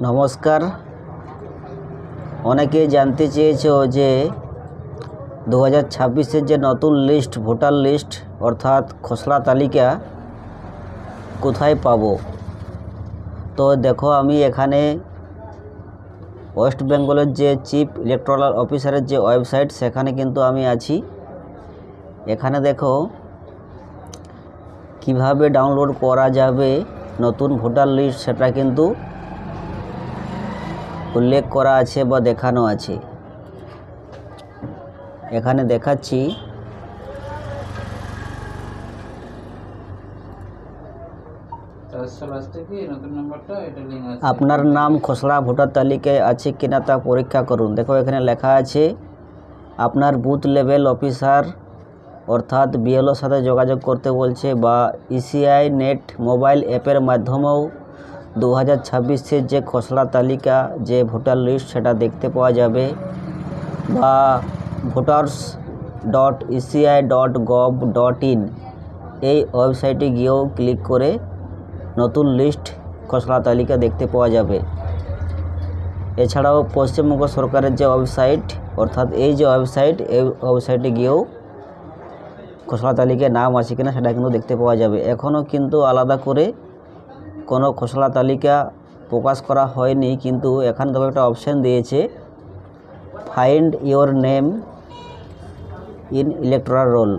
নমস্কার। অনেকে জানতে চেয়েছো যে 2026-এর যে নতুন লিস্ট, ভোটার লিস্ট অর্থাৎ খসড়া তালিকা কোথায় পাবো। তো দেখো, আমি এখানে ওয়েস্ট বেঙ্গলের যে চিফ ইলেকটোরাল অফিসারের যে ওয়েবসাইট, সেখানে কিন্তু আমি আছি। এখানে দেখো কিভাবে ডাউনলোড করা যাবে নতুন ভোটার লিস্ট, সেটা কিন্তু উল্লেখ করা আছে বা দেখানো আছে। এখানে দেখাচ্ছি। আপনার নাম খসড়া ভোটার তালিকায় আছে কিনা তা পরীক্ষা করুন। দেখো এখানে লেখা আছে আপনার বুথ লেভেল অফিসার অর্থাৎ বিএলওর সাথে যোগাযোগ করতে বলছে, বা ইসিআই নেট মোবাইল অ্যাপের মাধ্যমেও 2026-এর যে খসড়া তালিকা, যে ভোটার লিস্ট, সেটা দেখতে পাওয়া যাবে, বা voters.eci.gov.in এই ওয়েবসাইটে গিয়েও ক্লিক করে নতুন লিস্ট খসড়া তালিকা দেখতে পাওয়া যাবে। এছাড়াও পশ্চিমবঙ্গ সরকারের যে ওয়েবসাইট, অর্থাৎ এই যে ওয়েবসাইট, এই ওয়েবসাইটে গিয়েও খসড়া তালিকায় নাম আছে কিনা সেটা কিন্তু দেখতে পাওয়া যাবে। এখনও কিন্তু আলাদা করে কোনো খসড়া তালিকা প্রকাশ করা হয়নি, কিন্তু এখানে তবে একটা অপশান দিয়েছে find your name in electoral role.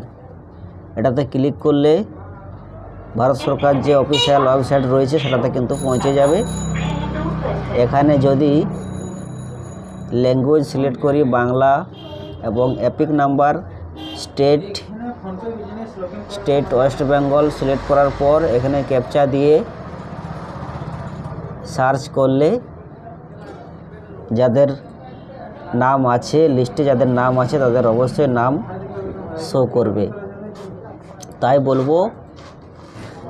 এটাতে ক্লিক করলে ভারত সরকার যে অফিসিয়াল ওয়েবসাইট রয়েছে সেটাতে কিন্তু পৌঁছে যাবে। এখানে যদি ল্যাঙ্গুয়েজ সিলেক্ট করি বাংলা, এবং epic number state West Bengal select করার পর এখানে ক্যাপচা দিয়ে সার্চ করলে যাদের নাম আছে লিস্টে, যাদের নাম আছে তাদের অবশ্যই নাম শো করবে। তাই বলবো,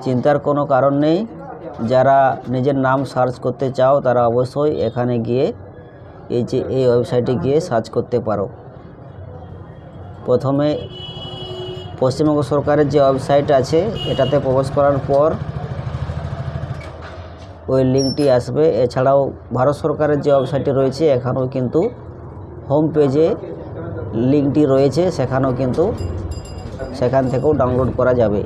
চিন্তার কোনো কারণ নেই। যারা নিজের নাম সার্চ করতে চাও তারা অবশ্যই এখানে গিয়ে এই ওয়েবসাইটে গিয়ে সার্চ করতে পারো। প্রথমে পশ্চিমবঙ্গ সরকারের যে ওয়েবসাইট আছে এটাতে প্রবেশ করার পর ওই লিঙ্কটি আসবে। এছাড়াও ভারত সরকারের যে ওয়েবসাইটটি রয়েছে এখানেও কিন্তু হোম পেজে লিঙ্কটি রয়েছে, সেখানেও কিন্তু সেখান থেকেও ডাউনলোড করা যাবে।